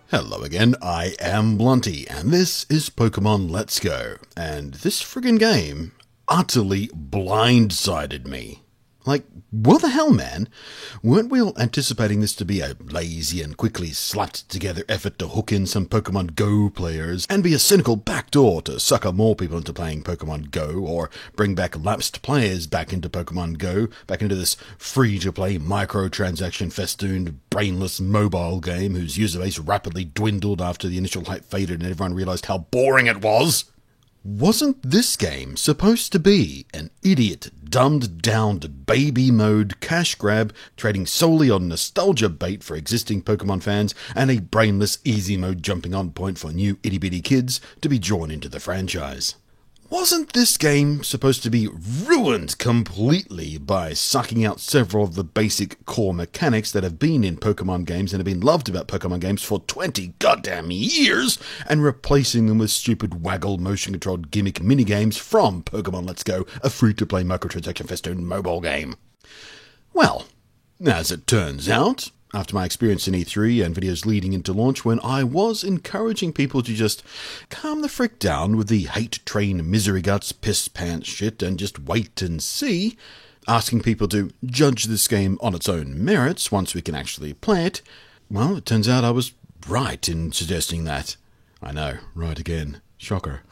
Hello again, I am Blunty, and this is Pokemon Let's Go, and this friggin' game utterly blindsided me. Like, what the hell, man? Weren't we all anticipating this to be a lazy and quickly slapped together effort to hook in some Pokemon Go players and be a cynical backdoor to sucker more people into playing Pokemon Go or bring back lapsed players back into Pokemon Go, back into this free-to-play microtransaction festooned brainless mobile game whose user base rapidly dwindled after the initial hype faded and everyone realized how boring it was? Wasn't this game supposed to be an idiot, dumbed-down baby mode cash grab trading solely on nostalgia bait for existing Pokemon fans and a brainless easy mode jumping on point for new itty-bitty kids to be drawn into the franchise? Wasn't this game supposed to be ruined completely by sucking out several of the basic core mechanics that have been in Pokemon games and have been loved about Pokemon games for 20 goddamn years and replacing them with stupid waggle motion-controlled gimmick minigames from Pokemon Let's Go, a free-to-play microtransaction festooned mobile game? Well, as it turns out, after my experience in E3 and videos leading into launch, when I was encouraging people to just calm the frick down with the hate train misery guts piss pants shit and just wait and see, asking people to judge this game on its own merits once we can actually play it, well, it turns out I was right in suggesting that. I know, right again. Shocker.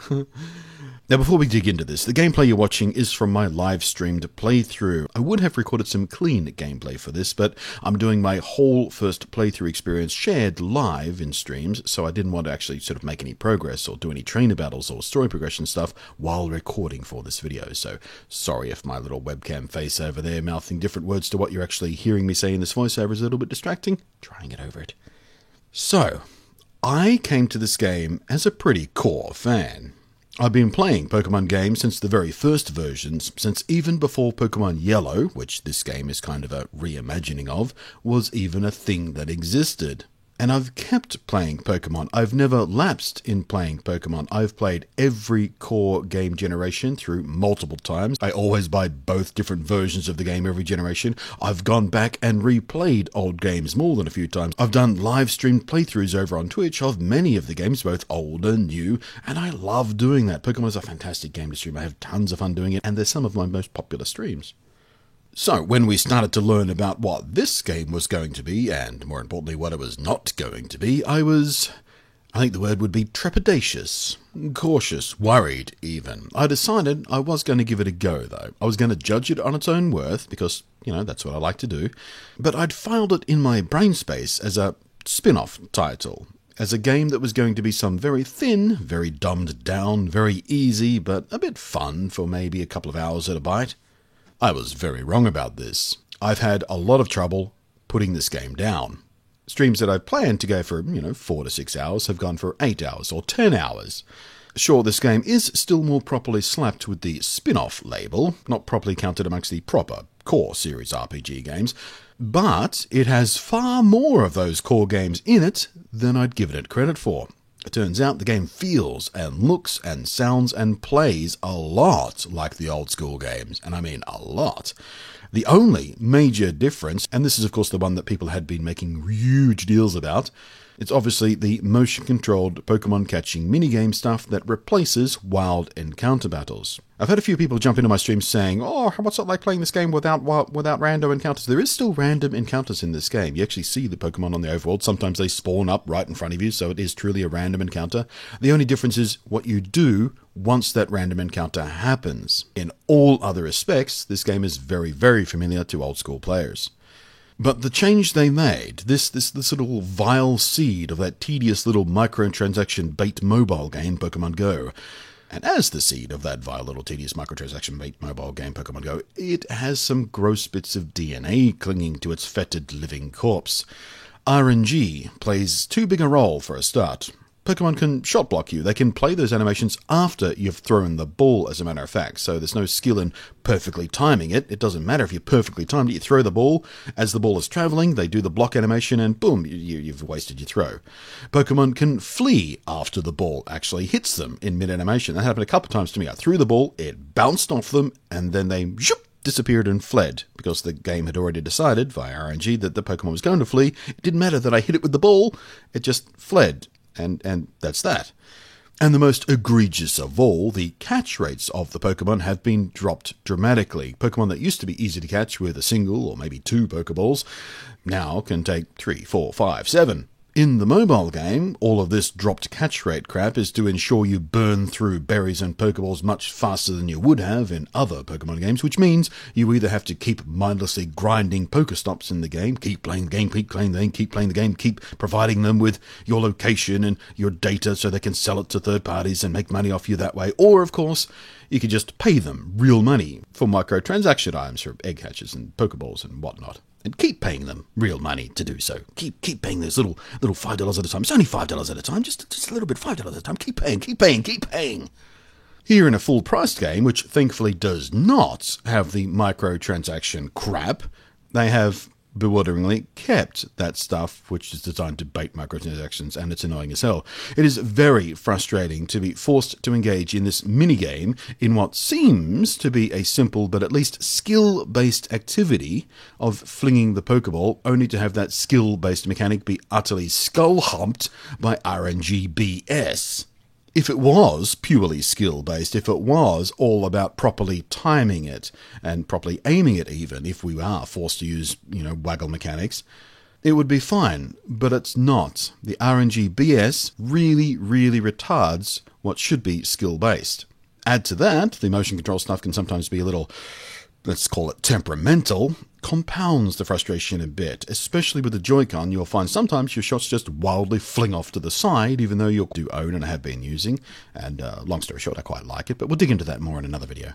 Now, before we dig into this, the gameplay you're watching is from my live-streamed playthrough. I would have recorded some clean gameplay for this, but I'm doing my whole first playthrough experience shared live in streams, so I didn't want to actually sort of make any progress or do any trainer battles or story progression stuff while recording for this video. So, sorry if my little webcam face over there mouthing different words to what you're actually hearing me say in this voiceover is a little bit distracting. Try and get over it. So, I came to this game as a pretty core fan. I've been playing Pokemon games since the very first versions, since even before Pokemon Yellow, which this game is kind of a reimagining of, was even a thing that existed. And I've kept playing Pokemon. I've never lapsed in playing Pokemon. I've played every core game generation through multiple times. I always buy both different versions of the game every generation. I've gone back and replayed old games more than a few times. I've done live-streamed playthroughs over on Twitch of many of the games, both old and new, and I love doing that. Pokemon is a fantastic game to stream. I have tons of fun doing it, and they're some of my most popular streams. So, when we started to learn about what this game was going to be, and more importantly what it was not going to be, I think the word would be trepidatious, cautious, worried even. I decided I was going to give it a go though. I was going to judge it on its own worth, because, that's what I like to do, but I'd filed it in my brain space as a spin-off title, as a game that was going to be some very thin, very dumbed down, very easy, but a bit fun for maybe a couple of hours at a bite. I was very wrong about this. I've had a lot of trouble putting this game down. Streams that I planned to go for, 4 to 6 hours have gone for 8 hours or 10 hours. Sure, this game is still more properly slapped with the spin-off label, not properly counted amongst the proper core series RPG games, but it has far more of those core games in it than I'd given it credit for. It turns out the game feels and looks and sounds and plays a lot like the old school games, and I mean a lot. The only major difference, and this is of course the one that people had been making huge deals about, it's obviously the motion-controlled Pokemon catching minigame stuff that replaces wild encounter battles. I've had a few people jump into my stream saying, oh, what's it like playing this game without random encounters? There is still random encounters in this game. You actually see the Pokemon on the overworld. Sometimes they spawn up right in front of you, so it is truly a random encounter. The only difference is what you do once that random encounter happens. In all other respects, this game is very, very familiar to old-school players. But the change they made, this little vile seed of that tedious little microtransaction bait mobile game, Pokemon Go, and as the seed of that vile little tedious microtransaction bait mobile game, Pokemon Go, it has some gross bits of DNA clinging to its fetid living corpse. RNG plays too big a role for a start. Pokemon can shot block you. They can play those animations after you've thrown the ball, as a matter of fact. So there's no skill in perfectly timing it. It doesn't matter if you perfectly timed it. You throw the ball. As the ball is traveling, they do the block animation and boom, you've wasted your throw. Pokemon can flee after the ball actually hits them in mid-animation. That happened a couple of times to me. I threw the ball, it bounced off them, and then they disappeared and fled, because the game had already decided, via RNG, that the Pokemon was going to flee. It didn't matter that I hit it with the ball, it just fled, and that's that. And the most egregious of all, the catch rates of the Pokemon have been dropped dramatically. Pokemon that used to be easy to catch with a single or maybe 2 Pokeballs now can take 3, 4, 5, 7. In the mobile game, all of this dropped catch rate crap is to ensure you burn through berries and Pokeballs much faster than you would have in other Pokemon games, which means you either have to keep mindlessly grinding Pokestops in the game, keep playing the game, keep playing the game, keep playing the game, keep providing them with your location and your data so they can sell it to third parties and make money off you that way, or, of course, you could just pay them real money for microtransaction items for egg hatches and Pokeballs and whatnot. And keep paying them real money to do so. Keep paying those little $5 at a time. It's only $5 at a time, just a little bit, $5 at a time. Keep paying. Here in a full-priced game, which thankfully does not have the microtransaction crap, they have bewilderingly kept that stuff which is designed to bait microtransactions, and it's annoying as hell. It is very frustrating to be forced to engage in this minigame in what seems to be a simple but at least skill-based activity of flinging the Pokeball, only to have that skill-based mechanic be utterly skull-humped by RNG BS. If it was purely skill-based, if it was all about properly timing it, and properly aiming it even, if we are forced to use, waggle mechanics, it would be fine, but it's not. The RNG BS really, really retards what should be skill-based. Add to that, the motion control stuff can sometimes be a little, let's call it temperamental, compounds the frustration a bit. Especially with the Joy-Con, you'll find sometimes your shots just wildly fling off to the side, even though you do own and have been using. And long story short, I quite like it, but we'll dig into that more in another video.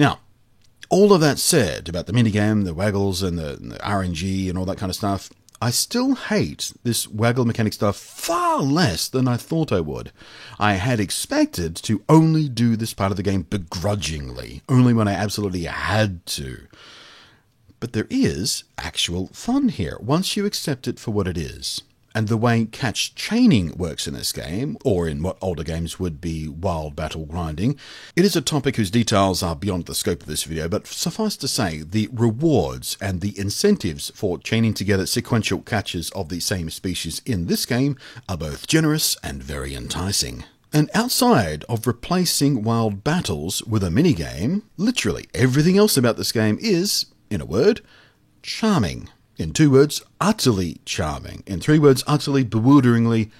Now, all of that said about the minigame, the waggles, and the RNG and all that kind of stuff, I still hate this waggle mechanic stuff far less than I thought I would. I had expected to only do this part of the game begrudgingly, only when I absolutely had to. But there is actual fun here, once you accept it for what it is. And the way catch chaining works in this game, or in what older games would be wild battle grinding, it is a topic whose details are beyond the scope of this video, but suffice to say, the rewards and the incentives for chaining together sequential catches of the same species in this game are both generous and very enticing. And outside of replacing wild battles with a minigame, literally everything else about this game is, in a word, charming. In 2 words, utterly charming. In 3 words, utterly bewilderingly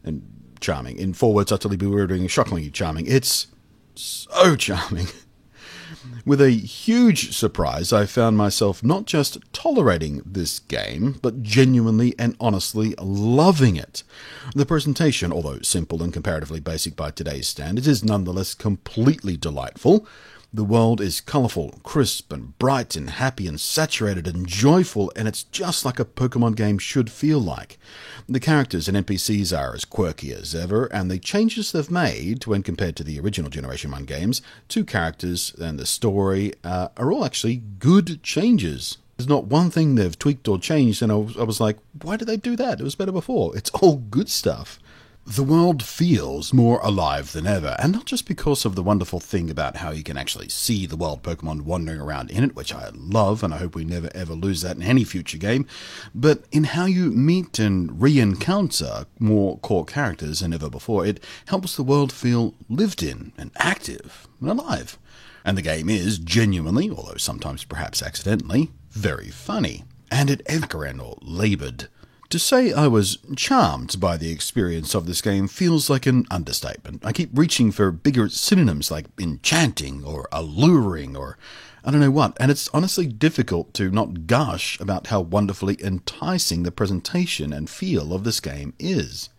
and charming. In 4 words, utterly bewilderingly, shockingly charming. It's so charming. With a huge surprise, I found myself not just tolerating this game, but genuinely and honestly loving it. The presentation, although simple and comparatively basic by today's standards, is nonetheless completely delightful. The world is colourful, crisp and bright and happy and saturated and joyful, and it's just like a Pokemon game should feel like. The characters and NPCs are as quirky as ever, and the changes they've made, when compared to the original Generation 1 games, to characters and the story, are all actually good changes. There's not one thing they've tweaked or changed, and I was like, why did they do that? It was better before. It's all good stuff. The world feels more alive than ever, and not just because of the wonderful thing about how you can actually see the wild Pokemon wandering around in it, which I love, and I hope we never ever lose that in any future game, but in how you meet and re-encounter more core characters than ever before. It helps the world feel lived in and active and alive. And the game is genuinely, although sometimes perhaps accidentally, very funny, and it saccharine or laboured. To say I was charmed by the experience of this game feels like an understatement. I keep reaching for bigger synonyms like enchanting or alluring or I don't know what, and it's honestly difficult to not gush about how wonderfully enticing the presentation and feel of this game is.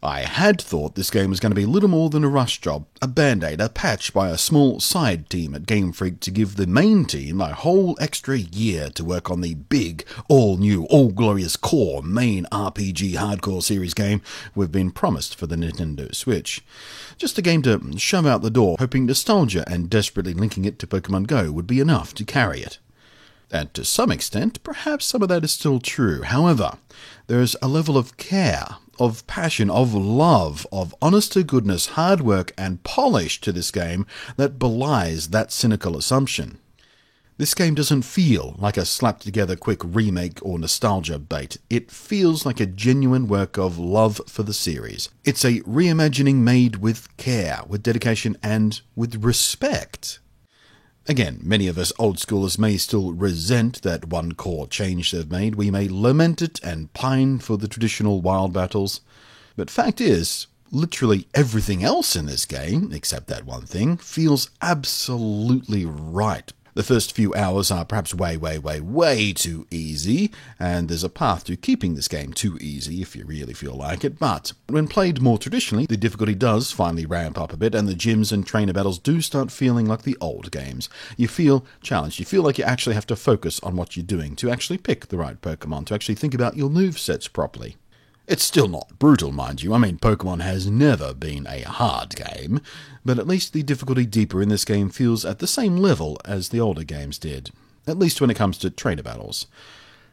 I had thought this game was going to be little more than a rush job, a band-aid, a patch by a small side team at Game Freak to give the main team a whole extra year to work on the big, all-new, all-glorious core main RPG hardcore series game we've been promised for the Nintendo Switch. Just a game to shove out the door, hoping nostalgia and desperately linking it to Pokemon Go would be enough to carry it. And to some extent, perhaps some of that is still true. However, there is a level of care, of passion, of love, of honest-to-goodness hard work and polish to this game that belies that cynical assumption. This game doesn't feel like a slapped together quick remake or nostalgia bait. It feels like a genuine work of love for the series. It's a reimagining made with care, with dedication, and with respect. Again, many of us old schoolers may still resent that one core change they've made. We may lament it and pine for the traditional wild battles. But fact is, literally everything else in this game, except that one thing, feels absolutely right. The first few hours are perhaps way too easy, and there's a path to keeping this game too easy if you really feel like it, but when played more traditionally, the difficulty does finally ramp up a bit, and the gyms and trainer battles do start feeling like the old games. You feel challenged, you feel like you actually have to focus on what you're doing, to actually pick the right Pokemon, to actually think about your movesets properly. It's still not brutal, mind you. I mean, Pokemon has never been a hard game, but at least the difficulty deeper in this game feels at the same level as the older games did, at least when it comes to trainer battles.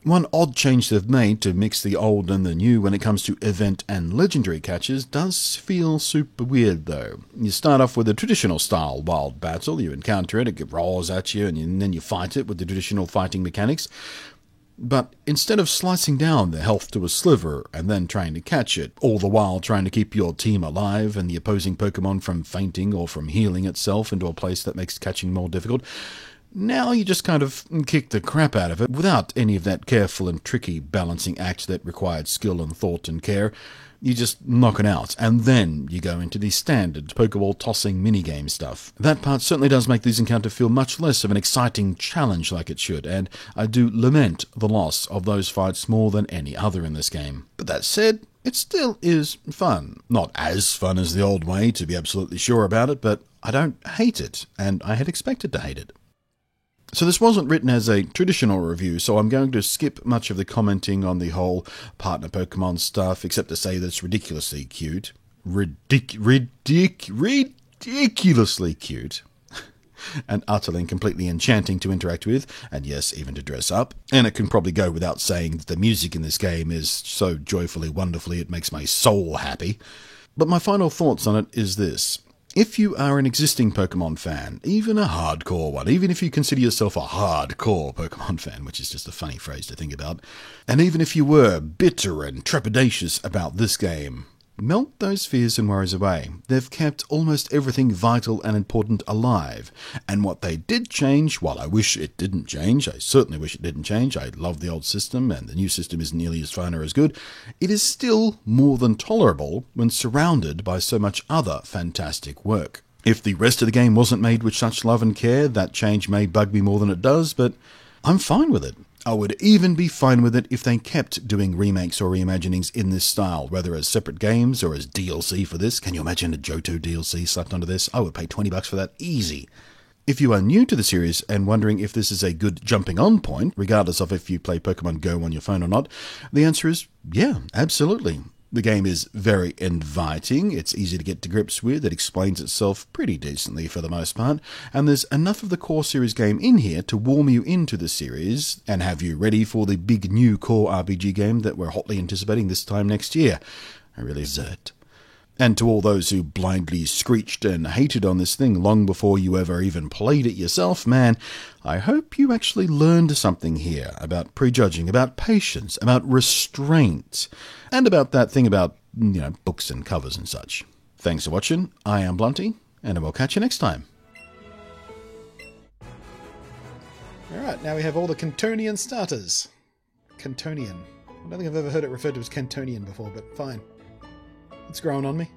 One odd change they've made to mix the old and the new when it comes to event and legendary catches does feel super weird though. You start off with a traditional style wild battle, you encounter it, it roars at you, and then you fight it with the traditional fighting mechanics. But instead of slicing down the health to a sliver and then trying to catch it, all the while trying to keep your team alive and the opposing Pokemon from fainting or from healing itself into a place that makes catching more difficult, now you just kind of kick the crap out of it without any of that careful and tricky balancing act that required skill and thought and care. You just knock it out, and then you go into the standard Pokeball tossing minigame stuff. That part certainly does make these encounters feel much less of an exciting challenge like it should, and I do lament the loss of those fights more than any other in this game. But that said, it still is fun. Not as fun as the old way, to be absolutely sure about it, but I don't hate it, and I had expected to hate it. So this wasn't written as a traditional review, so I'm going to skip much of the commenting on the whole partner Pokemon stuff, except to say that it's ridiculously cute. Ridiculously cute. And utterly and completely enchanting to interact with, and yes, even to dress up. And it can probably go without saying that the music in this game is so joyfully, wonderfully, it makes my soul happy. But my final thoughts on it is this. If you are an existing Pokemon fan, even a hardcore one, even if you consider yourself a hardcore Pokemon fan, which is just a funny phrase to think about, and even if you were bitter and trepidatious about this game, melt those fears and worries away. They've kept almost everything vital and important alive. And what they did change, while I wish it didn't change, I certainly wish it didn't change, I love the old system and the new system isn't nearly as fun or as good, it is still more than tolerable when surrounded by so much other fantastic work. If the rest of the game wasn't made with such love and care, that change may bug me more than it does, but I'm fine with it. I would even be fine with it if they kept doing remakes or reimaginings in this style, whether as separate games or as DLC for this. Can you imagine a Johto DLC slapped onto this? I would pay $20 for that easy. If you are new to the series and wondering if this is a good jumping on point, regardless of if you play Pokemon Go on your phone or not, the answer is yeah, absolutely. The game is very inviting, it's easy to get to grips with, it explains itself pretty decently for the most part, and there's enough of the core series game in here to warm you into the series and have you ready for the big new core RPG game that we're hotly anticipating this time next year. I really zert. And to all those who blindly screeched and hated on this thing long before you ever even played it yourself, man, I hope you actually learned something here about prejudging, about patience, about restraint, and about that thing about, books and covers and such. Thanks for watching, I am Blunty, and I will catch you next time. Alright, now we have all the Cantonian starters. Cantonian. I don't think I've ever heard it referred to as Cantonian before, but fine. It's growing on me.